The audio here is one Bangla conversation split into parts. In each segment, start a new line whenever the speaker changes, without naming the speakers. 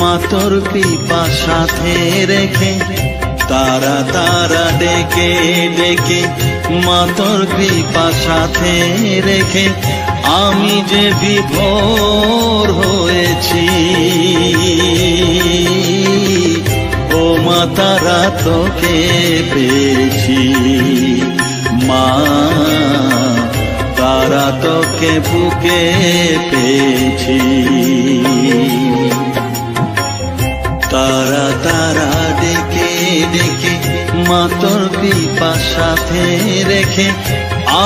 মা তোর কৃপা সাথে রেখে তারা তারা ডেকে ডেকে মা তোর কৃপা সাথে রেখে আমি যে বিভোর হয়েছি। ও মা তারা তোকে পেয়েছি, মা তারা তোকে বুকে পেয়েছি। তারা তারা ডেকে ডেকে মা তোর কৃপা সাথে রেখে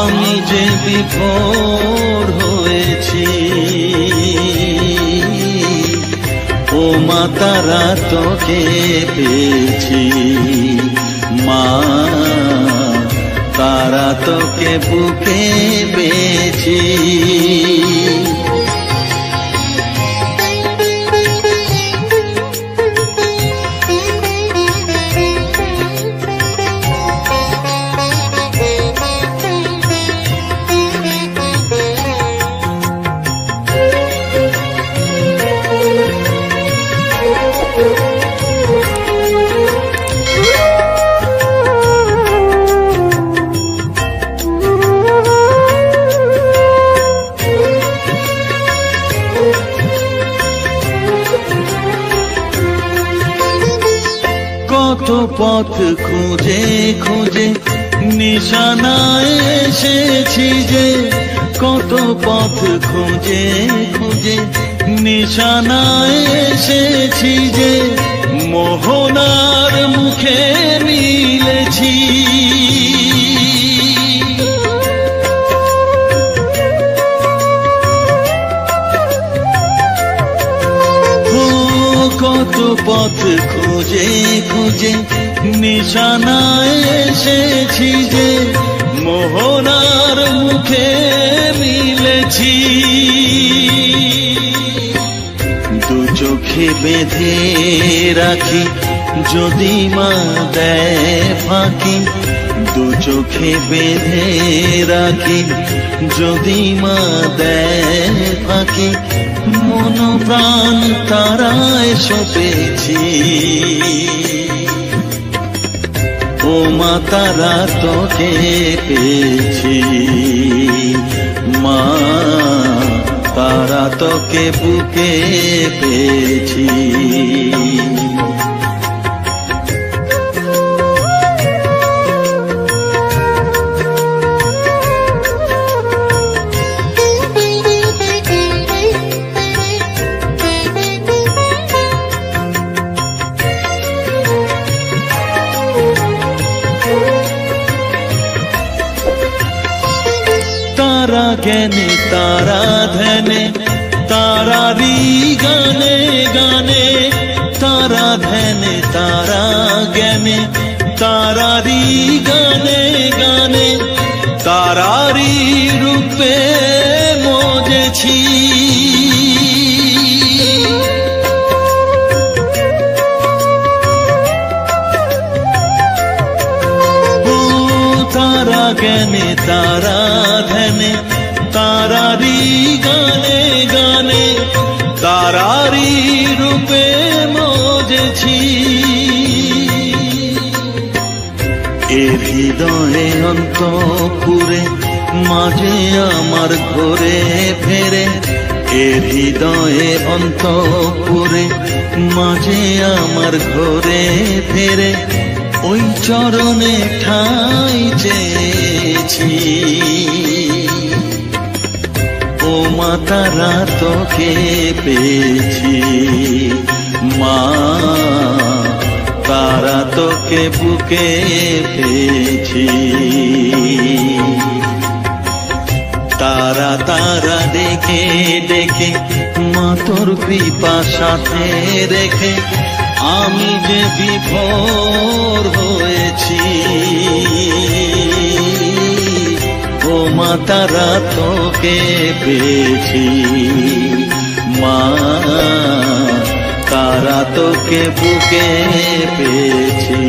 আমি যে বিভোর হয়েছি। ও মা তারা তোকে পেয়েছি, মা তারা তোকে বুকে পেয়েছি। কত পথ খুঁজে খুঁজে নিশানায় এসেছি যে, কত পথ খুঁজে খুঁজে নিশানায় এসেছি যে, মোহনার মুখে মিলেছি। কত পথ খুঁজে খুঁজে নিশানায় এসেছি যে, মোহনার মুখে মিলেছি। দু চোখে বেঁধে রাখি যদি মা দেয় ফাঁকি, দু চোখে বেঁধে রাখি যদি মা দেয় ফাঁকি, মন প্রাণ তারায় সপেছি। ও মা তারা তোকে পেয়েছি, মা তারা তোকে বুকে পেয়েছি। তারা জ্ঞানে তারা ধ্যানে তারারি গানে গানে, তারা ধ্যানে তারা জ্ঞানে তারারি গানে গানে, তারারি রূপে মজেছি। তারা জ্ঞানে তারা ধ্যানে তারারি গানে গানে, তারারি রূপে মজেছি। এ হৃদয়ে অন্তঃপুরে মাঝে আমার ঘরে ফেরে, এ হৃদয়ে অন্তঃপুরে মাঝে আমার ঘরে ফেরে, ওই চরণে ঠাঁই চেয়েছি। ও মা তারা তোকে পেয়েছি, মা তারা তোকে বুকে পেয়েছি। তারা তারা ডেকে ডেকে মা তোর কৃপা সাথে রেখে আমি যে বিভোর হয়েছি। ও মা তারা তোকে পেয়েছি, মা তারা তোকে বুকে পেয়েছি।